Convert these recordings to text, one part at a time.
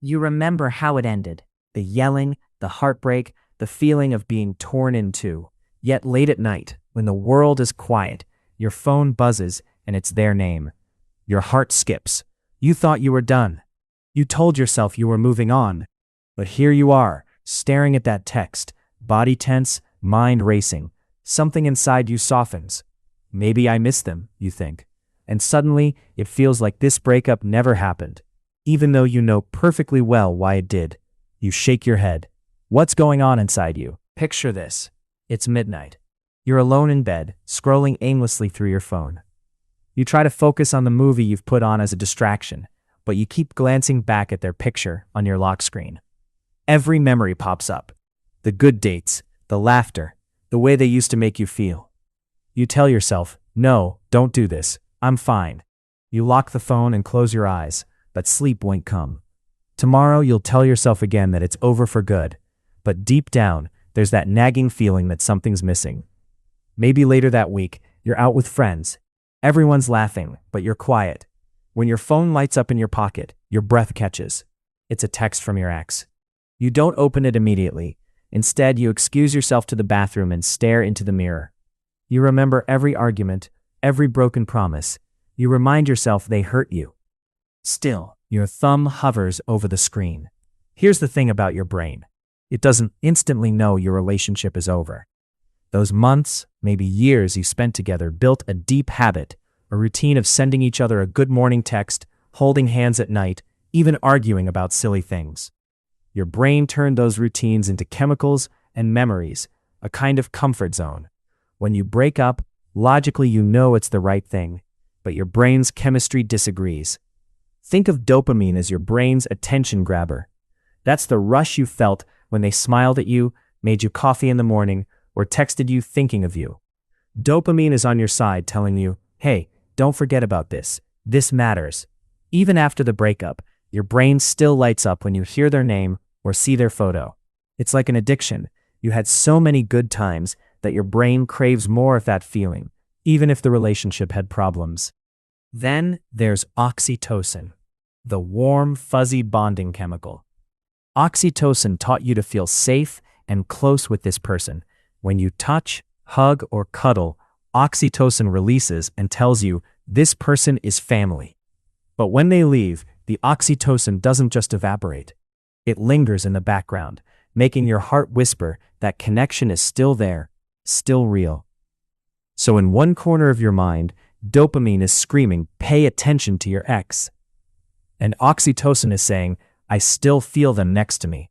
You remember how it ended, the yelling, the heartbreak, the feeling of being torn in two. Yet late at night, when the world is quiet, your phone buzzes and it's their name. Your heart skips. You thought you were done. You told yourself you were moving on. But here you are, staring at that text, body tense, mind racing. Something inside you softens. Maybe I miss them, you think. And suddenly, it feels like this breakup never happened. Even though you know perfectly well why it did. You shake your head. What's going on inside you? Picture this. It's midnight. You're alone in bed, scrolling aimlessly through your phone. You try to focus on the movie you've put on as a distraction, but you keep glancing back at their picture on your lock screen. Every memory pops up. The good dates, the laughter, the way they used to make you feel. You tell yourself, no, don't do this. I'm fine. You lock the phone and close your eyes, but sleep won't come. Tomorrow you'll tell yourself again that it's over for good, but deep down, there's that nagging feeling that something's missing. Maybe later that week, you're out with friends. Everyone's laughing, but you're quiet. When your phone lights up in your pocket, your breath catches. It's a text from your ex. You don't open it immediately. Instead, you excuse yourself to the bathroom and stare into the mirror. You remember every argument, every broken promise. You remind yourself they hurt you. Still, your thumb hovers over the screen. Here's the thing about your brain. It doesn't instantly know your relationship is over. Those months, maybe years you spent together built a deep habit, a routine of sending each other a good morning text, holding hands at night, even arguing about silly things. Your brain turned those routines into chemicals and memories, a kind of comfort zone. When you break up, logically you know it's the right thing, but your brain's chemistry disagrees. Think of dopamine as your brain's attention grabber. That's the rush you felt when they smiled at you, made you coffee in the morning, or texted you thinking of you. Dopamine is on your side telling you, hey, don't forget about this. This matters. Even after the breakup, your brain still lights up when you hear their name or see their photo. It's like an addiction. You had so many good times that your brain craves more of that feeling, even if the relationship had problems. Then there's oxytocin, the warm, fuzzy bonding chemical. Oxytocin taught you to feel safe and close with this person. When you touch, hug, or cuddle, oxytocin releases and tells you this person is family. But when they leave, the oxytocin doesn't just evaporate. It lingers in the background, making your heart whisper that connection is still there, still real. So in one corner of your mind, dopamine is screaming, pay attention to your ex. And oxytocin is saying, I still feel them next to me.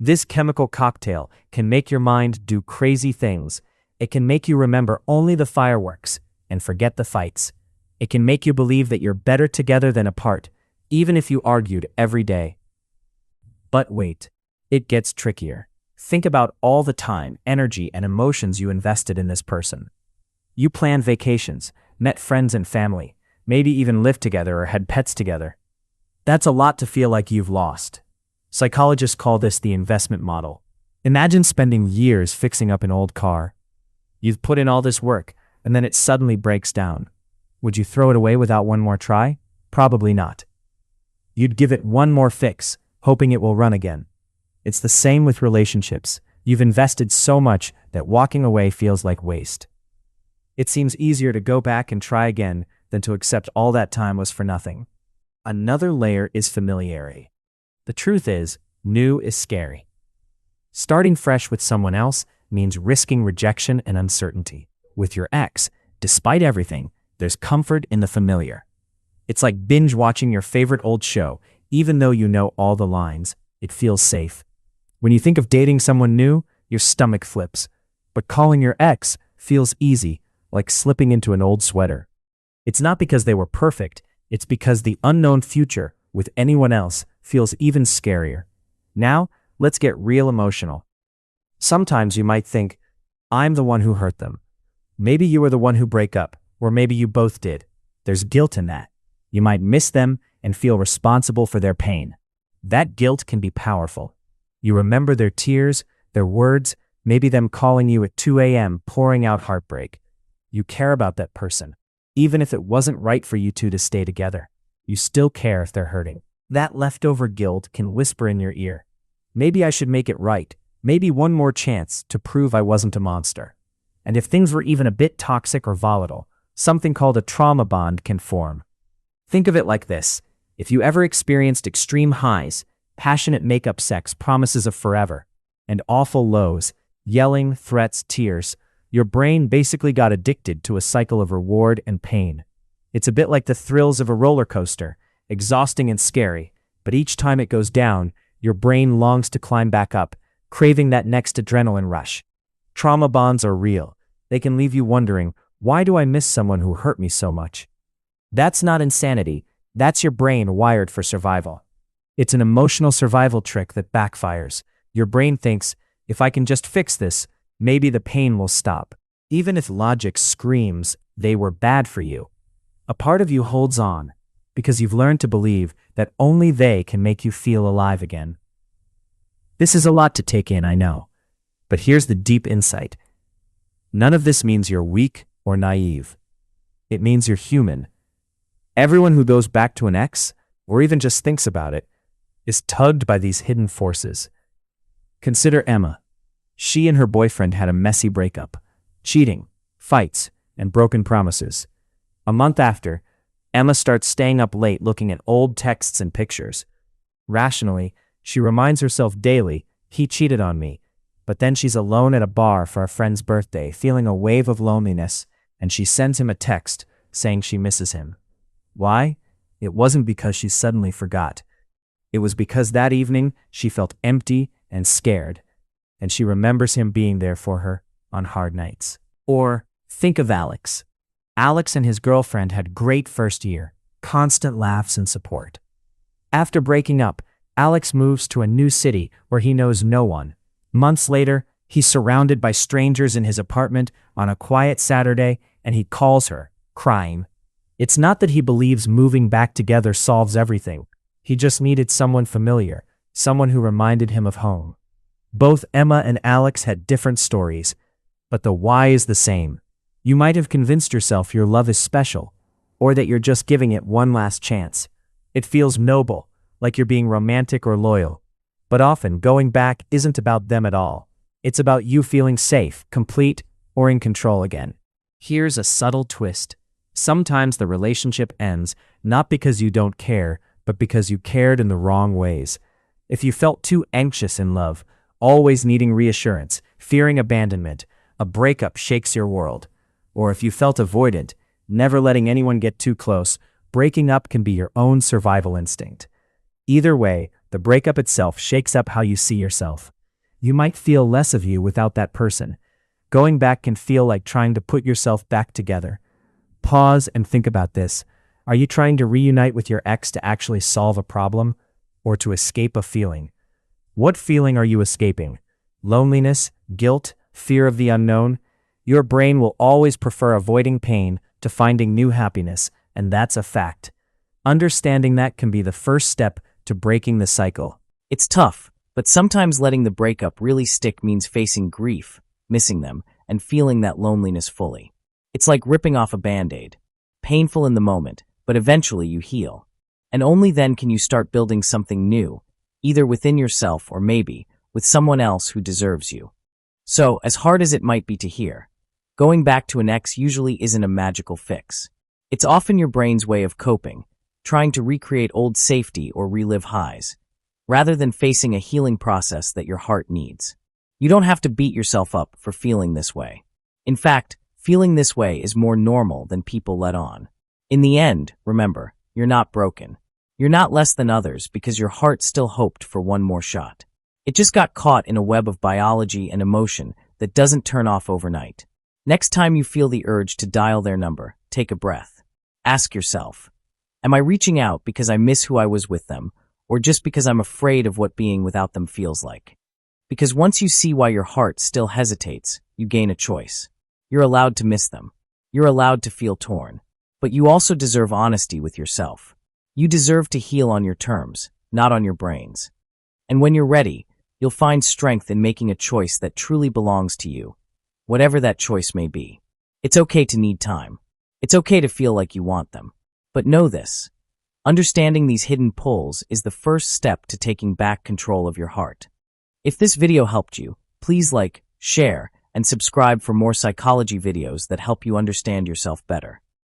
This chemical cocktail can make your mind do crazy things. It can make you remember only the fireworks and forget the fights. It can make you believe that you're better together than apart, even if you argued every day. But wait, it gets trickier. Think about all the time, energy, and emotions you invested in this person. You planned vacations, met friends and family, maybe even lived together or had pets together. That's a lot to feel like you've lost. Psychologists call this the investment model. Imagine spending years fixing up an old car. You've put in all this work, and then it suddenly breaks down. Would you throw it away without one more try? Probably not. You'd give it one more fix, hoping it will run again. It's the same with relationships. You've invested so much that walking away feels like waste. It seems easier to go back and try again than to accept all that time was for nothing. Another layer is familiarity. The truth is, new is scary. Starting fresh with someone else means risking rejection and uncertainty. With your ex, despite everything, there's comfort in the familiar. It's like binge watching your favorite old show. Even though you know all the lines, it feels safe. When you think of dating someone new, your stomach flips. But calling your ex feels easy, like slipping into an old sweater. It's not because they were perfect, it's because the unknown future with anyone else feels even scarier. Now, let's get real emotional. Sometimes you might think, I'm the one who hurt them. Maybe you were the one who broke up, or maybe you both did. There's guilt in that. You might miss them and feel responsible for their pain. That guilt can be powerful. You remember their tears, their words, maybe them calling you at 2 a.m. pouring out heartbreak. You care about that person. Even if it wasn't right for you two to stay together, you still care if they're hurting. That leftover guilt can whisper in your ear. Maybe I should make it right. Maybe one more chance to prove I wasn't a monster. And if things were even a bit toxic or volatile, something called a trauma bond can form. Think of it like this. If you ever experienced extreme highs, passionate make-up sex, promises of forever, and awful lows, yelling, threats, tears, your brain basically got addicted to a cycle of reward and pain. It's a bit like the thrills of a roller coaster, exhausting and scary, but each time it goes down, your brain longs to climb back up, craving that next adrenaline rush. Trauma bonds are real. They can leave you wondering, why do I miss someone who hurt me so much? That's not insanity. That's your brain wired for survival. It's an emotional survival trick that backfires. Your brain thinks, if I can just fix this, maybe the pain will stop. Even if logic screams they were bad for you, a part of you holds on because you've learned to believe that only they can make you feel alive again. This is a lot to take in, I know. But here's the deep insight. None of this means you're weak or naive. It means you're human. Everyone who goes back to an ex, or even just thinks about it, is tugged by these hidden forces. Consider Emma. She and her boyfriend had a messy breakup. Cheating, fights, and broken promises. A month after, Emma starts staying up late looking at old texts and pictures. Rationally, she reminds herself daily, he cheated on me. But then she's alone at a bar for a friend's birthday, feeling a wave of loneliness, and she sends him a text saying she misses him. Why? It wasn't because she suddenly forgot. It was because that evening she felt empty and scared, and she remembers him being there for her on hard nights. Or think of Alex. Alex and his girlfriend had great first year, constant laughs and support. After breaking up, Alex moves to a new city where he knows no one. Months later, he's surrounded by strangers in his apartment on a quiet Saturday, and he calls her, crying. It's not that he believes moving back together solves everything. He just needed someone familiar, someone who reminded him of home. Both Emma and Alex had different stories, but the why is the same. You might have convinced yourself your love is special, or that you're just giving it one last chance. It feels noble, like you're being romantic or loyal. But often, going back isn't about them at all. It's about you feeling safe, complete, or in control again. Here's a subtle twist. Sometimes the relationship ends not because you don't care, but because you cared in the wrong ways. If you felt too anxious in love, always needing reassurance, fearing abandonment, a breakup shakes your world. Or if you felt avoidant, never letting anyone get too close, breaking up can be your own survival instinct. Either way, the breakup itself shakes up how you see yourself. You might feel less of you without that person. Going back can feel like trying to put yourself back together. Pause and think about this. Are you trying to reunite with your ex to actually solve a problem, or to escape a feeling? What feeling are you escaping? Loneliness, guilt, fear of the unknown? Your brain will always prefer avoiding pain to finding new happiness, and that's a fact. Understanding that can be the first step to breaking the cycle. It's tough, but sometimes letting the breakup really stick means facing grief, missing them, and feeling that loneliness fully. It's like ripping off a Band-Aid. Painful in the moment, but eventually you heal. And only then can you start building something new, either within yourself or maybe with someone else who deserves you. So, as hard as it might be to hear, going back to an ex usually isn't a magical fix. It's often your brain's way of coping, trying to recreate old safety or relive highs, rather than facing a healing process that your heart needs. You don't have to beat yourself up for feeling this way. In fact, feeling this way is more normal than people let on. In the end, remember, you're not broken. You're not less than others because your heart still hoped for one more shot. It just got caught in a web of biology and emotion that doesn't turn off overnight. Next time you feel the urge to dial their number, take a breath. Ask yourself, am I reaching out because I miss who I was with them, or just because I'm afraid of what being without them feels like? Because once you see why your heart still hesitates, you gain a choice. You're allowed to miss them. You're allowed to feel torn. But you also deserve honesty with yourself. You deserve to heal on your terms, not on your brains. And when you're ready, you'll find strength in making a choice that truly belongs to you, whatever that choice may be. It's okay to need time. It's okay to feel like you want them. But know this, Understanding these hidden pulls is the first step to taking back control of your heart. If this video helped you, please like, share, and subscribe for more psychology videos that help you understand yourself better.